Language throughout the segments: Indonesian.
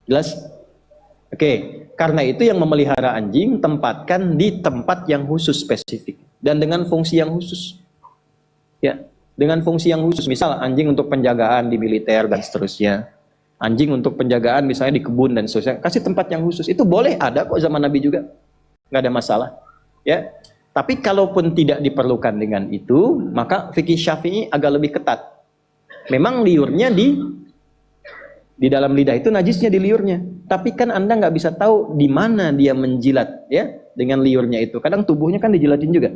Jelas? Oke, karena itu yang memelihara anjing tempatkan di tempat yang khusus spesifik dan dengan fungsi yang khusus. Ya, dengan fungsi yang khusus. Misal anjing untuk penjagaan di militer dan seterusnya. Anjing untuk penjagaan misalnya di kebun dan seterusnya. Kasih tempat yang khusus. Itu boleh, ada kok zaman Nabi juga. Nggak ada masalah. Ya. Tapi kalaupun tidak diperlukan dengan itu, maka fikih Syafi'i agak lebih ketat. Memang liurnya di dalam lidah itu najisnya di liurnya. Tapi kan Anda nggak bisa tahu di mana dia menjilat ya dengan liurnya itu. Kadang tubuhnya kan dijilatin juga.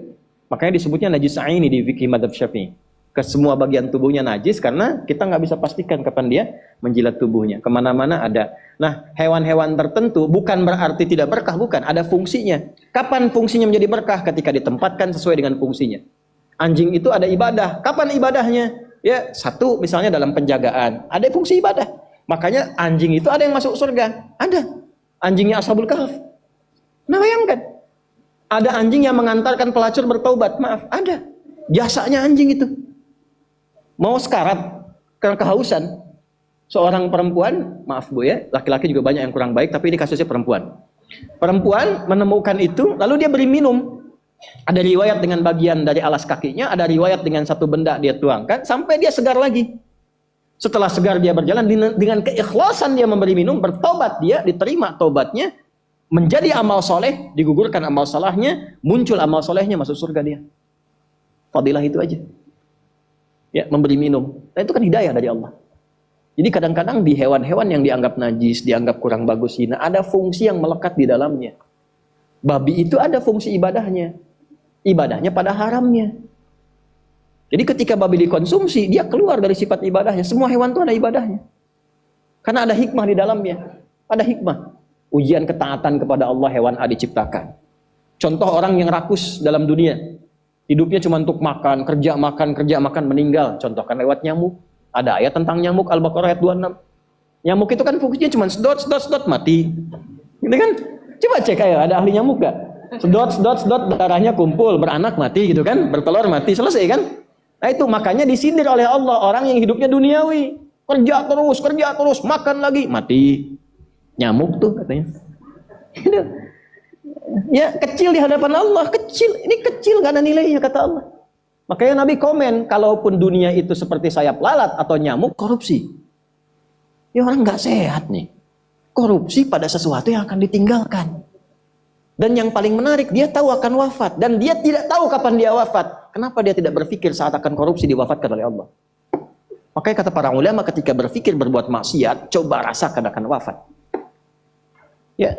Makanya disebutnya najis aini di fikih madzhab Syafi'i. Ke semua bagian tubuhnya najis karena kita nggak bisa pastikan kapan dia menjilat tubuhnya. Kemana-mana ada. Nah, hewan-hewan tertentu bukan berarti tidak berkah, bukan. Ada fungsinya. Kapan fungsinya menjadi berkah? Ketika ditempatkan sesuai dengan fungsinya. Anjing itu ada ibadah. Kapan ibadahnya? Ya, satu misalnya dalam penjagaan. Ada fungsi ibadah. Makanya anjing itu ada yang masuk surga. Ada. Anjingnya Ashabul Kahf. Nah, bayangkan. Ada anjing yang mengantarkan pelacur bertaubat. Maaf, ada. Jasanya anjing itu. Mau sekarat karena kehausan. Seorang perempuan, maaf Bu ya, laki-laki juga banyak yang kurang baik, tapi ini kasusnya perempuan. Perempuan menemukan itu, lalu dia beri minum. Ada riwayat dengan bagian dari alas kakinya, ada riwayat dengan satu benda dia tuangkan, sampai dia segar lagi. Setelah segar dia berjalan, dengan keikhlasan dia memberi minum, bertobat dia, diterima tobatnya, menjadi amal soleh, digugurkan amal salahnya, muncul amal solehnya, masuk surga dia. Fadilah itu aja. Ya, memberi minum. Nah, itu kan hidayah dari Allah. Jadi kadang-kadang di hewan-hewan yang dianggap najis, dianggap kurang bagus, hina, ada fungsi yang melekat di dalamnya. Babi itu ada fungsi ibadahnya. Ibadahnya pada haramnya. Jadi ketika babi dikonsumsi, dia keluar dari sifat ibadahnya. Semua hewan itu ada ibadahnya. Karena ada hikmah di dalamnya. Ada hikmah. Ujian ketaatan kepada Allah hewan A diciptakan. Contoh orang yang rakus dalam dunia. Hidupnya cuma untuk makan, kerja makan, meninggal. Contohkan lewat nyamuk. Ada ayat tentang nyamuk, Al-Baqarah ayat 26. Nyamuk itu kan fungsinya cuma sedot, mati. Gitu kan? Coba cek ayo, ada ahli nyamuk gak? Sedot, darahnya kumpul, beranak mati gitu kan? Bertelur mati, selesai kan? Nah itu makanya disindir oleh Allah orang yang hidupnya duniawi. Kerja terus, makan lagi, mati. Nyamuk tuh katanya. Gitu. Ya kecil di hadapan Allah, kecil. Ini kecil gak ada nilainya kata Allah. Makanya Nabi komen, kalaupun dunia itu seperti sayap lalat atau nyamuk, korupsi. Ya orang gak sehat nih. Korupsi pada sesuatu yang akan ditinggalkan. Dan yang paling menarik, dia tahu akan wafat. Dan dia tidak tahu kapan dia wafat. Kenapa dia tidak berpikir saat akan korupsi diwafatkan oleh Allah? Makanya kata para ulama ketika berpikir berbuat maksiat, coba rasakan akan wafat. Ya.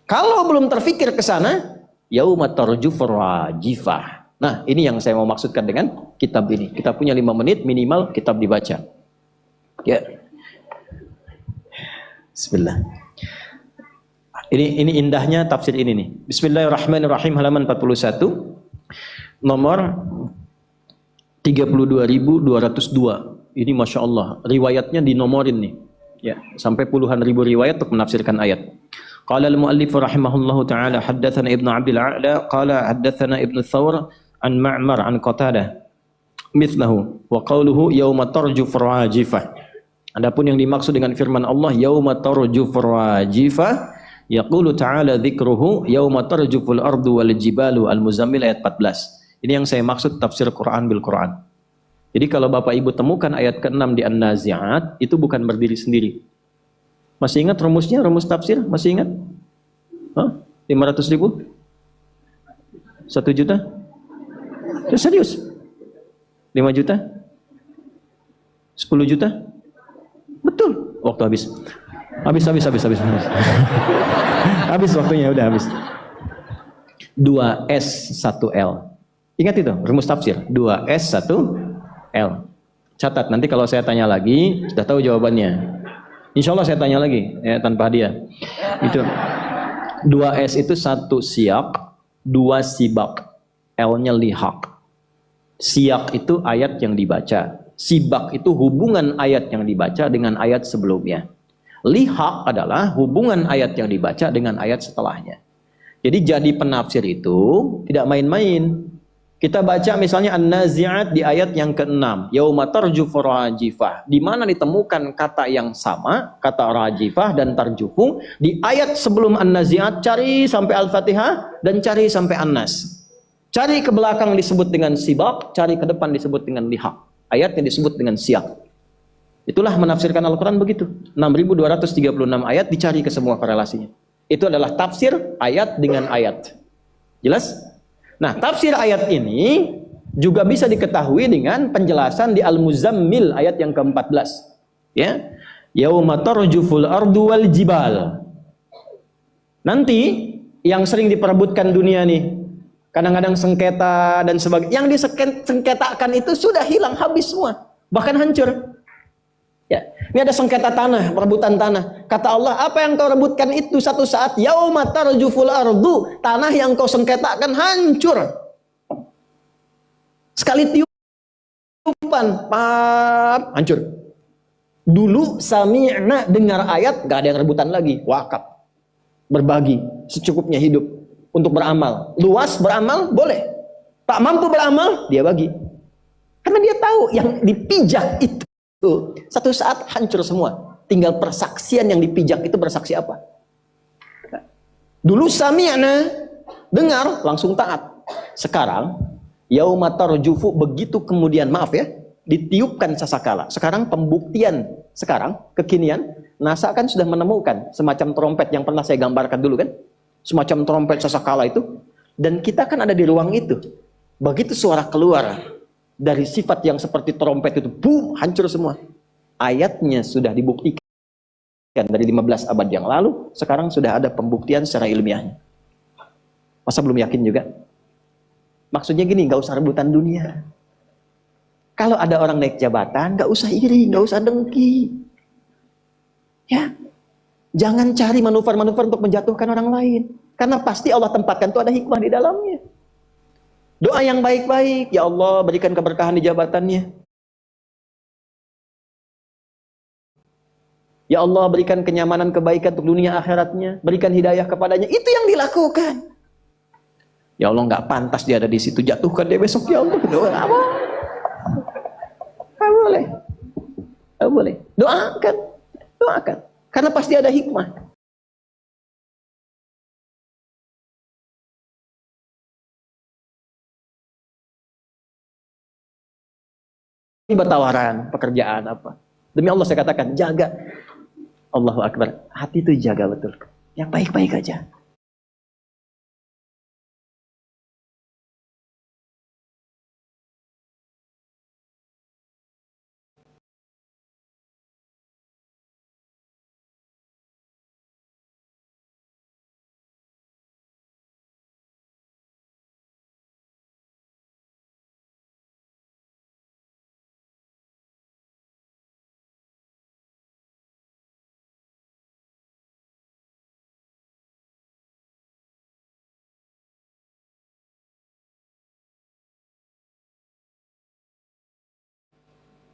Kalau belum terfikir ke sana, yauma tarjufur rajifah. Nah, ini yang saya mau maksudkan dengan kitab ini. Kita punya 5 menit minimal kitab dibaca. Ya. Bismillah. Ini indahnya tafsir ini nih. Bismillahirrahmanirrahim halaman 41. Nomor 32.202. Ini Masya Allah. Riwayatnya dinomorin nih. Ya, sampai puluhan ribu riwayat untuk menafsirkan ayat. Qala al-muallif rahimahullahu taala haddatsana Ibnu Abdul A'la qala haddatsana Ibnu Thawr an Ma'mar an Qatadah mithlahu wa qawluhu yauma tarjufur rajifah. Adapun yang dimaksud dengan firman Allah yauma tarjufur rajifah yaqulu ta'ala dzikruhu yauma tarjuful ardu wal jibalu al-Muzammil ayat 14. Ini yang saya maksud tafsir Quran bil Quran. Jadi kalau Bapak Ibu temukan ayat ke-6 di An-Nazi'at itu bukan berdiri sendiri. Masih ingat rumusnya, rumus tafsir? Masih ingat? 500.000? 1 juta? Serius? 5 juta? 10 juta? Betul. Waktu habis. Habis. Habis waktunya, udah habis. 2S 1L. Ingat itu, rumus tafsir. 2S 1L. Catat, nanti kalau saya tanya lagi, sudah tahu jawabannya. Insya Allah saya tanya lagi, ya, tanpa hadiah. Itu 2S itu 1 siyak, 2 sibak, L-nya lihak. Siyak itu ayat yang dibaca, sibak itu hubungan ayat yang dibaca dengan ayat sebelumnya. Lihak adalah hubungan ayat yang dibaca dengan ayat setelahnya. Jadi jadi penafsir itu tidak main-main. Kita baca misalnya An-Nazi'at di ayat yang ke-6, yauma tarjufu rajifah. Di mana ditemukan kata yang sama, kata rajifah dan tarjufu di ayat sebelum An-Nazi'at, cari sampai Al-Fatihah dan cari sampai An-Nas. Cari ke belakang disebut dengan sibaq, cari ke depan disebut dengan lihaq. Ayatnya disebut dengan siaq. Itulah menafsirkan Al-Qur'an begitu. 6236 ayat dicari ke semua korelasinya. Itu adalah tafsir ayat dengan ayat. Jelas? Nah, tafsir ayat ini juga bisa diketahui dengan penjelasan di Al-Muzammil ayat yang ke-14. Ya. Yauma tarjuful ardu wal jibal. Nanti yang sering diperebutkan dunia nih, kadang-kadang sengketa dan sebagainya. Yang disengketakan itu sudah hilang habis semua, bahkan hancur. Ya. Ini ada sengketa tanah, perebutan tanah. Kata Allah, apa yang kau rebutkan itu satu saat yauma tarjuful ardu, tanah yang kau sengketakan hancur. Sekali tiupan, pap, hancur. Dulu sami'na, dengar ayat, gak ada yang rebutan lagi, wakaf. Berbagi, secukupnya hidup untuk beramal. Luas beramal, boleh. Tak mampu beramal, dia bagi. Karena dia tahu yang dipijak itu satu saat hancur semua. Tinggal persaksian yang dipijak itu bersaksi apa? Dulu sami'na, dengar, langsung taat. Sekarang yauma tarjufu, begitu kemudian, maaf ya, ditiupkan sasakala. Sekarang pembuktian, sekarang kekinian, NASA kan sudah menemukan semacam trompet yang pernah saya gambarkan dulu kan, semacam trompet sasakala itu, dan kita kan ada di ruang itu. Begitu suara keluar dari sifat yang seperti trompet itu, boom, hancur semua. Ayatnya sudah dibuktikan dari 15 abad yang lalu, sekarang sudah ada pembuktian secara ilmiahnya. Masa belum yakin juga? Maksudnya gini, nggak usah rebutan dunia. Kalau ada orang naik jabatan, nggak usah iri, nggak usah dengki. Ya, jangan cari manuver-manuver untuk menjatuhkan orang lain. Karena pasti Allah tempatkan itu ada hikmah di dalamnya. Doa yang baik-baik, ya Allah berikan keberkahan di jabatannya. Ya Allah berikan kenyamanan, kebaikan untuk dunia akhiratnya, berikan hidayah kepadanya. Itu yang dilakukan. Ya Allah nggak pantas dia ada di situ, jatuhkan dia besok ya Allah. Doa apa? Nggak boleh, nggak boleh. Doakan, doakan. Karena pasti ada hikmah. Tiba tawaran, pekerjaan apa. Demi Allah saya katakan, jaga. Allahu Akbar. Hati itu jaga betul. Yang baik-baik aja.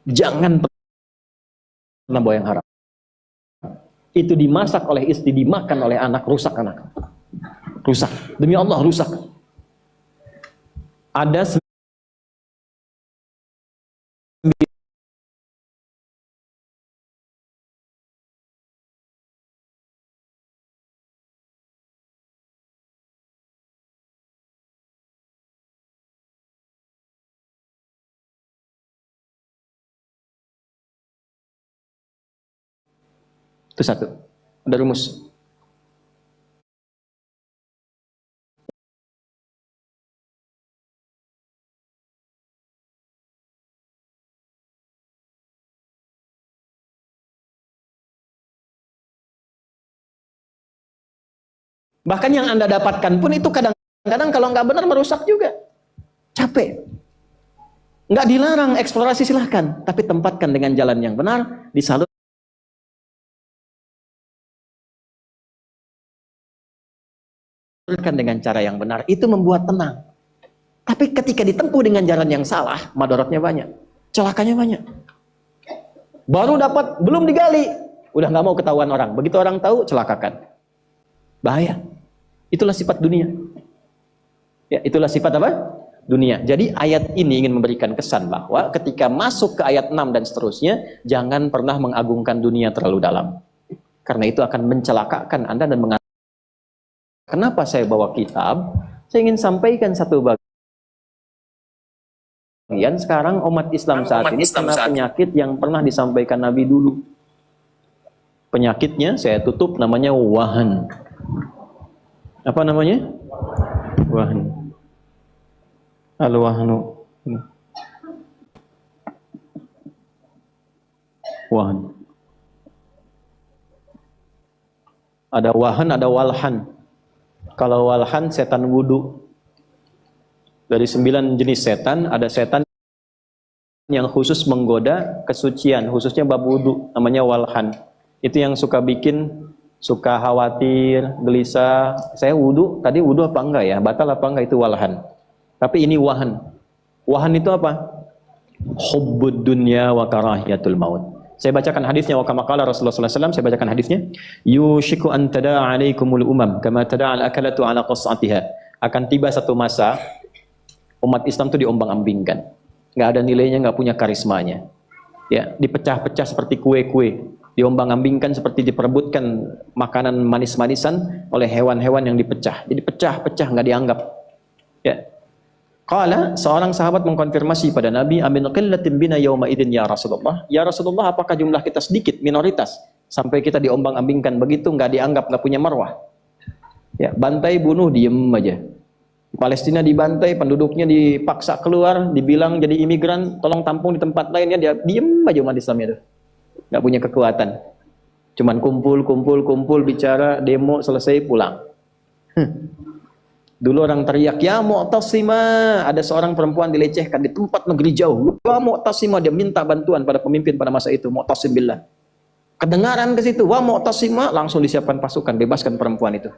Jangan pernah bawa yang haram. Itu dimasak oleh istri, dimakan oleh anak, rusak anak. Rusak. Demi Allah rusak. Ada itu satu. Ada rumus. Bahkan yang Anda dapatkan pun itu kadang-kadang kalau nggak benar merusak juga. Capek. Nggak dilarang eksplorasi silahkan, tapi tempatkan dengan jalan yang benar, disalurkan dengan cara yang benar, itu membuat tenang. Tapi ketika ditempuh dengan jalan yang salah, madorotnya banyak, celakanya banyak. Baru dapat, belum digali, udah nggak mau ketahuan orang. Begitu orang tahu, celakakan. Bahaya. Itulah sifat dunia. Ya, itulah sifat apa? dunia. Jadi ayat ini ingin memberikan kesan bahwa ketika masuk ke ayat 6 dan seterusnya, jangan pernah mengagungkan dunia terlalu dalam. Karena itu akan mencelakakan Anda dan mengatakan, kenapa saya bawa kitab? Saya ingin sampaikan satu bagian. Sekarang umat Islam saat ini kena penyakit yang pernah disampaikan Nabi dulu. Penyakitnya saya tutup, namanya wahan. Apa namanya? Wahan. Al-wahnu. Wahan. Ada wahan, ada walhan. Kalau walhan setan wudu. Dari 9 jenis setan, ada setan yang khusus menggoda kesucian, khususnya bab wudu, namanya walhan. Itu yang suka bikin, suka khawatir, gelisah. Saya wudu, tadi wudu apa enggak ya? Batal apa enggak, itu walhan. Tapi ini wahan. Wahan itu apa? Hubbud dunya wa karahiyatul maut. Saya bacakan hadisnya, wa kama qala Rasulullah sallallahu alaihi wasallam, saya bacakan hadisnya. Yushiku an tada'a 'alaikumul umam kama tada'a al-akalatu 'ala qas'atiha. Akan tiba satu masa umat Islam itu diombang-ambingkan. Enggak ada nilainya, enggak punya karismanya. Ya, dipecah-pecah seperti kue-kue. Diombang-ambingkan seperti diperebutkan makanan manis-manisan oleh hewan-hewan yang dipecah. Jadi pecah-pecah, enggak dianggap. Ya. Qala, seorang sahabat mengkonfirmasi pada Nabi, amin qillatin bina yawma idzin ya Rasulullah. Ya Rasulullah, apakah jumlah kita sedikit, minoritas, sampai kita diombang-ambingkan begitu, nggak dianggap, nggak punya marwah? Ya, bantai, bunuh, diem aja. Palestina dibantai, penduduknya dipaksa keluar, dibilang jadi imigran, tolong tampung di tempat lainnya, dia diem aja umat Islamnya tuh. Nggak punya kekuatan. Cuman kumpul, bicara, demo, selesai, pulang. Dulu orang teriak, ya Mu'tasimah, ada seorang perempuan dilecehkan di tempat negeri jauh. Ya Mu'tasimah, dia minta bantuan pada pemimpin pada masa itu, Mu'tasim billah. Kedengaran ke situ, wa Mu'tasimah, langsung disiapkan pasukan, bebaskan perempuan itu.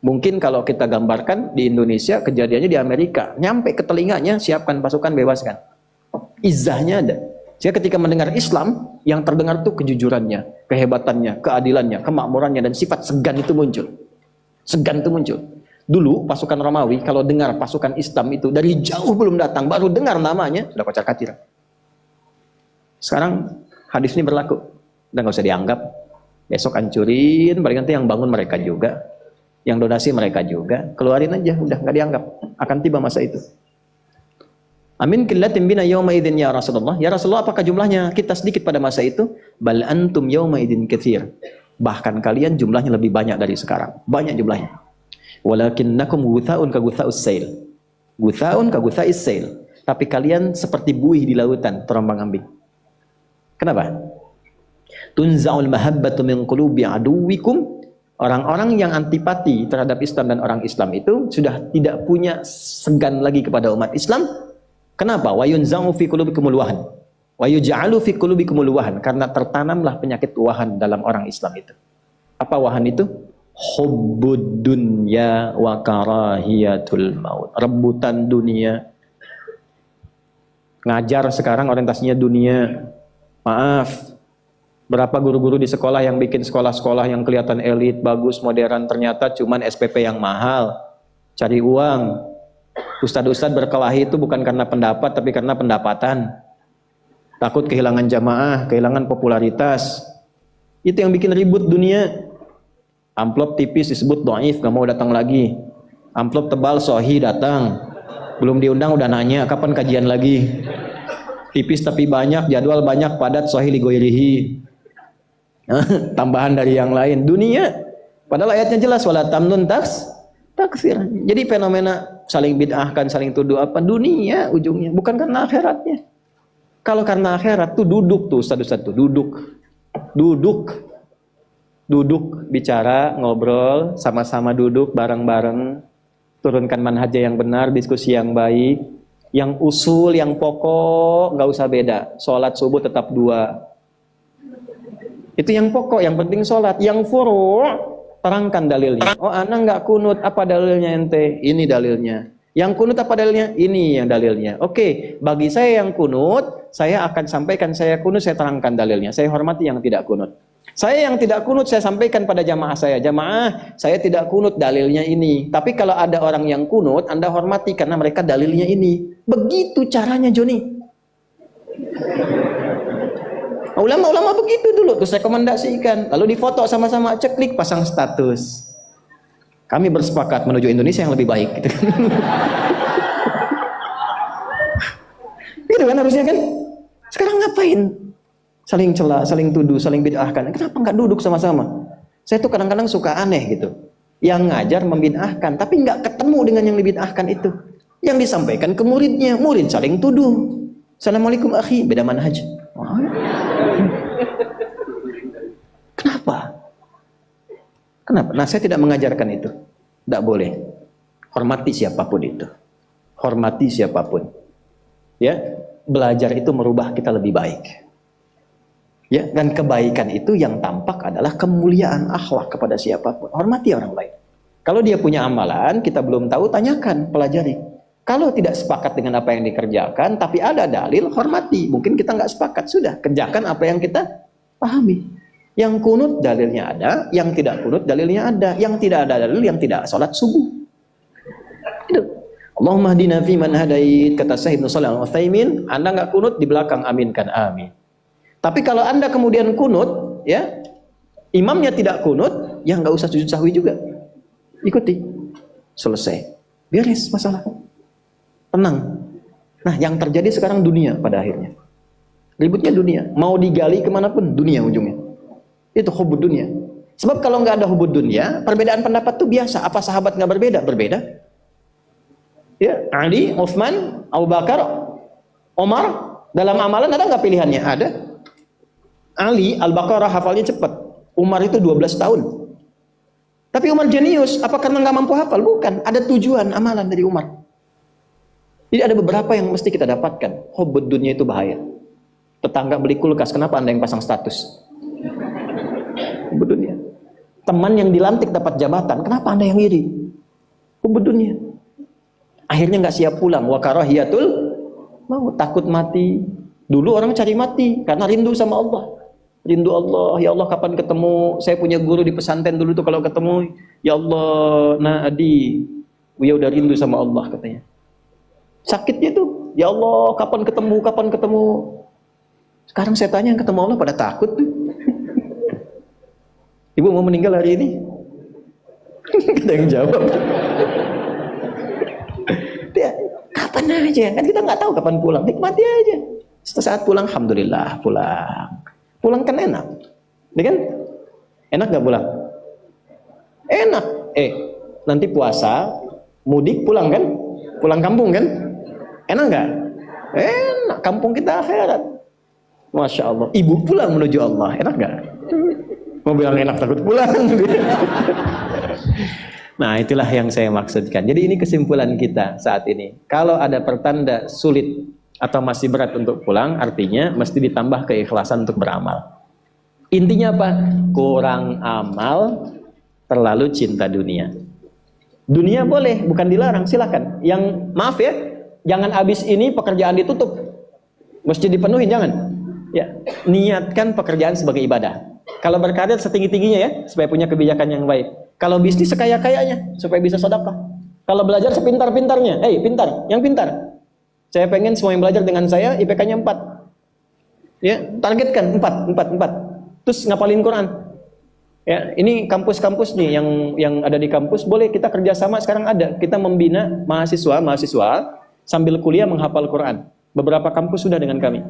Mungkin kalau kita gambarkan di Indonesia, kejadiannya di Amerika, nyampe ke telinganya, siapkan pasukan, bebaskan. Izahnya ada. Saya ketika mendengar Islam, yang terdengar tuh kejujurannya, kehebatannya, keadilannya, kemakmurannya, dan sifat segan itu muncul. Segan itu muncul. Dulu pasukan Romawi kalau dengar pasukan Islam itu dari jauh belum datang, baru dengar namanya sudah kocar-kacir. Sekarang hadis ini berlaku, udah nggak usah dianggap. Besok hancurin, paling nanti yang bangun mereka juga, yang donasi mereka juga, keluarin aja, udah nggak dianggap. Akan tiba masa itu. Amin qillatin bina yawma idzin ya Rasulullah. Ya Rasulullah, apakah jumlahnya kita sedikit pada masa itu? Bal antum yawma idzin katsir. Bahkan kalian jumlahnya lebih banyak dari sekarang. Banyak jumlahnya. Walakinnakum gutha'un ka gutha'us sail. Gutha'un ka gutha'is sail. Tapi kalian seperti buih di lautan, terombang-ambing. Kenapa? Tunza'ul mahabbatu min qulubi aduwikum. Orang-orang yang antipati terhadap Islam dan orang Islam itu sudah tidak punya segan lagi kepada umat Islam. Kenapa? Wa yunza'u fi qulubikumul wahan. Wa yuj'alu fi qulubikumul wahan. Karena tertanamlah penyakit wahan dalam orang Islam itu. Apa wahan itu? Hubbud dunya wa karahiyatul maut. Rebutan dunia. Ngajar sekarang orientasinya dunia. Maaf, berapa guru-guru di sekolah yang bikin sekolah-sekolah yang kelihatan elit, bagus, modern, ternyata cuman SPP yang mahal, cari uang. Ustadz-ustadz berkelahi itu bukan karena pendapat, tapi karena pendapatan. Takut kehilangan jamaah, kehilangan popularitas. Itu yang bikin ribut dunia. Amplop tipis disebut dhaif, gak mau datang lagi. Amplop tebal sohi datang. Belum diundang udah nanya kapan kajian lagi. Tipis tapi banyak, jadwal banyak, padat, sohi ligoirihi. Tambahan dari yang lain. Dunia. Padahal ayatnya jelas, wala tamnun taksir. Jadi fenomena saling bid'ahkan, saling tuduh apa? Dunia ujungnya. Bukan karena akhiratnya. Kalau karena akhirat tuh duduk tuh ustadz-ustadz tuh. Duduk, bicara, ngobrol, sama-sama duduk bareng-bareng, turunkan manhajnya yang benar, diskusi yang baik, yang usul, yang pokok, nggak usah beda. Sholat subuh tetap 2. Itu yang pokok, yang penting sholat. Yang furu', terangkan dalilnya. Oh, anak nggak kunut, apa dalilnya ente? Ini dalilnya. Yang kunut apa dalilnya? Ini yang dalilnya. Oke, bagi saya yang kunut, saya akan sampaikan saya kunut, saya terangkan dalilnya. Saya hormati yang tidak kunut. Saya yang tidak kunut, saya sampaikan pada jamaah saya tidak kunut, dalilnya ini. Tapi kalau ada orang yang kunut, Anda hormati karena mereka dalilnya ini. Begitu caranya, Joni. Ulama-ulama begitu dulu, terus rekomendasikan, lalu difoto sama-sama, ceklik, pasang status. Kami bersepakat menuju Indonesia yang lebih baik, gitu kan. Gitu kan harusnya kan. Sekarang ngapain? Saling cela, saling tuduh, saling bid'ahkan. Kenapa nggak duduk sama-sama? Saya tuh kadang-kadang suka aneh gitu. Yang ngajar membid'ahkan, tapi nggak ketemu dengan yang dibid'ahkan itu. Yang disampaikan ke muridnya, murid saling tuduh. Assalamualaikum akhi, beda manhaj. Kenapa? Kenapa? Nah, saya tidak mengajarkan itu. Tidak boleh. Hormati siapapun itu. Hormati siapapun. Ya, belajar itu merubah kita lebih baik. Ya, dan kebaikan itu yang tampak adalah kemuliaan akhlak kepada siapapun. Hormati orang lain. Kalau dia punya amalan, kita belum tahu, tanyakan, pelajari. Kalau tidak sepakat dengan apa yang dikerjakan, tapi ada dalil, hormati. Mungkin kita nggak sepakat, sudah kerjakan apa yang kita pahami. Yang kunut dalilnya ada, yang tidak kunut dalilnya ada, yang tidak ada dalil, yang tidak salat subuh. Itu. Allahumma hdina fi man hadait, kata Syekh Ibnu Shalih Al-Utsaimin, Anda nggak kunut di belakang, aminkan, amin. Tapi kalau Anda kemudian kunut, ya, imamnya tidak kunut, ya nggak usah sujud sahwi juga. Ikuti. Selesai. Beres masalah. Tenang. Nah, yang terjadi sekarang dunia pada akhirnya. Ributnya dunia. Mau digali kemanapun, dunia ujungnya. Itu hubud dunia. Sebab kalau nggak ada hubud dunia, perbedaan pendapat itu biasa. Apa sahabat nggak berbeda? Berbeda. Ya, Ali, Utsman, Abu Bakar, Omar, dalam amalan ada nggak pilihannya? Ada. Ali, Al-Baqarah hafalnya cepat. Umar itu 12 tahun. Tapi Umar jenius. Apa karena nggak mampu hafal? Bukan. Ada tujuan amalan dari Umar. Jadi ada beberapa yang mesti kita dapatkan. Hubud dunia itu bahaya. Tetangga beli kulkas, kenapa Anda yang pasang status? Hubud dunia. Teman yang dilantik dapat jabatan, kenapa Anda yang iri? Hubud dunia. Akhirnya nggak siap pulang. Wa karahiyatul maut, takut mati. Dulu orang cari mati karena rindu sama Allah. Rindu Allah, ya Allah kapan ketemu? Saya punya guru di pesantren dulu tuh kalau ketemu, ya Allah, nah Adi, ya udah rindu sama Allah katanya. Sakitnya tuh, ya Allah kapan ketemu, kapan ketemu. Sekarang saya tanya yang ketemu Allah pada takut tuh. Ibu mau meninggal hari ini? Ada yang jawab. Ya, kapan aja, kan kita nggak tahu kapan pulang, nikmati aja. Setelah saat pulang, alhamdulillah pulang. Pulang kan enak, ya kan? Enak nggak pulang? Enak. Nanti puasa, mudik pulang kan? Pulang kampung kan? Enak nggak? Enak. Kampung kita akhirat. Masya Allah. Ibu pulang menuju Allah, enak nggak? Mau bilang enak takut pulang. Nah, itulah yang saya maksudkan. Jadi ini kesimpulan kita saat ini. Kalau ada pertanda sulit atau masih berat untuk pulang, artinya mesti ditambah keikhlasan untuk beramal. Intinya apa? Kurang amal, terlalu cinta dunia. Dunia boleh, bukan dilarang, silakan. Yang maaf ya, jangan habis ini pekerjaan ditutup, mesti dipenuhi, jangan. Ya, niatkan pekerjaan sebagai ibadah. Kalau berkarir setinggi-tingginya ya, supaya punya kebijakan yang baik. Kalau bisnis sekaya-kayanya, supaya bisa sedekah. Kalau belajar sepintar-pintarnya, pintar, yang pintar. Saya pengen semua yang belajar dengan saya IPK-nya 4. Ya, targetkan 4. Terus ngapalin Quran. Ya, ini kampus-kampus nih yang ada di kampus, boleh kita kerjasama sekarang ada. Kita membina mahasiswa sambil kuliah menghafal Quran. Beberapa kampus sudah dengan kami.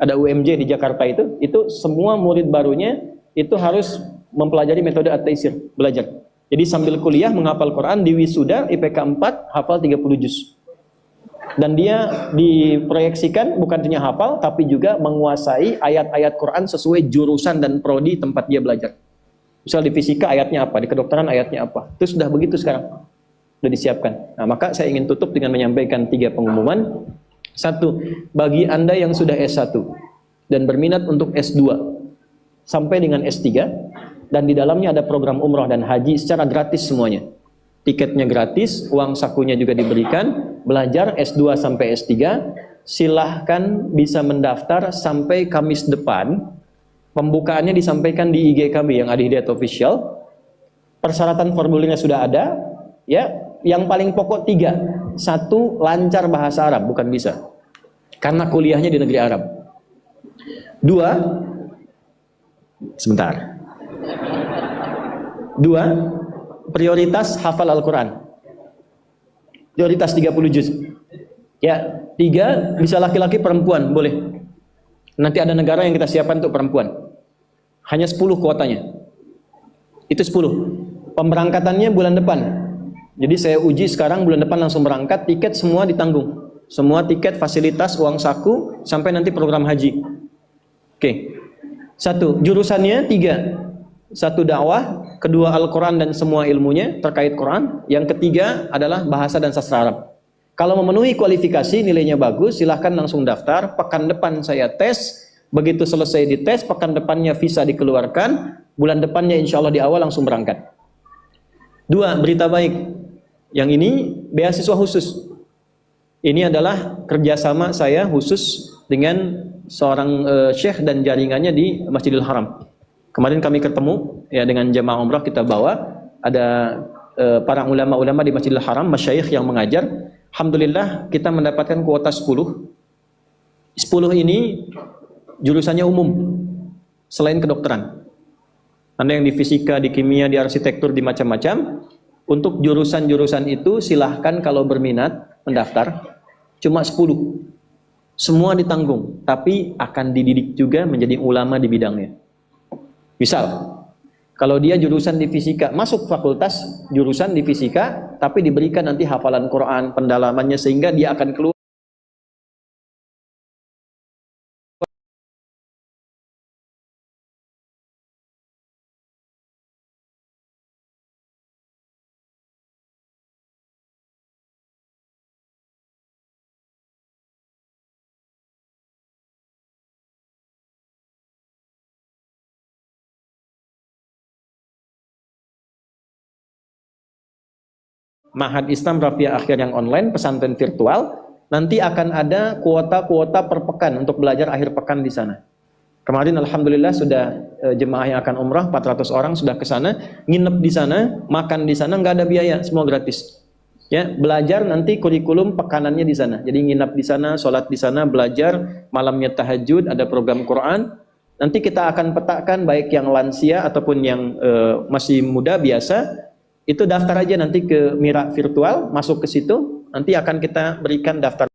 Ada UMJ di Jakarta itu semua murid barunya itu harus mempelajari metode at-taisir, belajar. Jadi sambil kuliah menghafal Quran, di wisuda IPK 4 hafal 30 juz. Dan dia diproyeksikan bukan hanya hafal, tapi juga menguasai ayat-ayat Quran sesuai jurusan dan prodi tempat dia belajar. Misal di fisika ayatnya apa, di kedokteran ayatnya apa. Itu sudah begitu sekarang, sudah disiapkan. Nah, maka saya ingin tutup dengan menyampaikan 3 pengumuman. 1, bagi Anda yang sudah S1 dan berminat untuk S2 sampai dengan S3, dan di dalamnya ada program umrah dan haji secara gratis semuanya. Tiketnya gratis, uang sakunya juga diberikan, belajar S2 sampai S3, silahkan bisa mendaftar sampai Kamis depan Pembukaannya disampaikan di IG kami yang Adi Hidayat Official. Persyaratan formulirnya sudah ada, ya. Yang paling pokok 3. 1, lancar bahasa Arab, bukan bisa, karena kuliahnya di negeri Arab. 2, sebentar. 2, prioritas hafal Al-Quran. Prioritas 30 juz. Ya, 3, bisa laki-laki perempuan, boleh. Nanti ada negara yang kita siapkan untuk perempuan. Hanya 10 kuotanya. Itu 10. Pemberangkatannya bulan depan. Jadi saya uji sekarang, bulan depan langsung berangkat, tiket semua ditanggung. Semua tiket, fasilitas, uang saku, sampai nanti program haji. Oke. 1, jurusannya 3. 1 dakwah, 2 Al-Quran dan semua ilmunya terkait Quran. Yang 3 adalah bahasa dan sastra Arab. Kalau memenuhi kualifikasi, nilainya bagus, silahkan langsung daftar. Pekan depan saya tes, begitu selesai dites, pekan depannya visa dikeluarkan, bulan depannya insya Allah di awal langsung berangkat. 2, berita baik. Yang ini beasiswa khusus. Ini adalah kerjasama saya khusus dengan seorang syekh dan jaringannya di Masjidil Haram. Kemarin kami ketemu ya dengan jemaah umrah, kita bawa, ada para ulama-ulama di Masjidil Haram, masyayikh yang mengajar. Alhamdulillah kita mendapatkan kuota 10. 10 ini jurusannya umum selain kedokteran. Anda yang di fisika, di kimia, di arsitektur, di macam-macam. Untuk jurusan-jurusan itu silahkan kalau berminat mendaftar. Cuma 10. Semua ditanggung, tapi akan dididik juga menjadi ulama di bidangnya. Misal, kalau dia jurusan di fisika, masuk fakultas jurusan di fisika, tapi diberikan nanti hafalan Quran, pendalamannya, sehingga dia akan keluar. Mahad Islam Rafiah Akhir yang online, pesantren virtual, nanti akan ada kuota-kuota per pekan untuk belajar akhir pekan di sana. Kemarin alhamdulillah sudah jemaah yang akan umrah 400 orang sudah ke sana, nginep di sana, makan di sana, nggak ada biaya, semua gratis. Ya, belajar nanti kurikulum pekanannya di sana. Jadi nginep di sana, sholat di sana, belajar, malamnya tahajud, ada program Quran. Nanti kita akan petakan baik yang lansia ataupun yang masih muda biasa. Itu daftar aja nanti ke Mira Virtual, masuk ke situ, nanti akan kita berikan daftar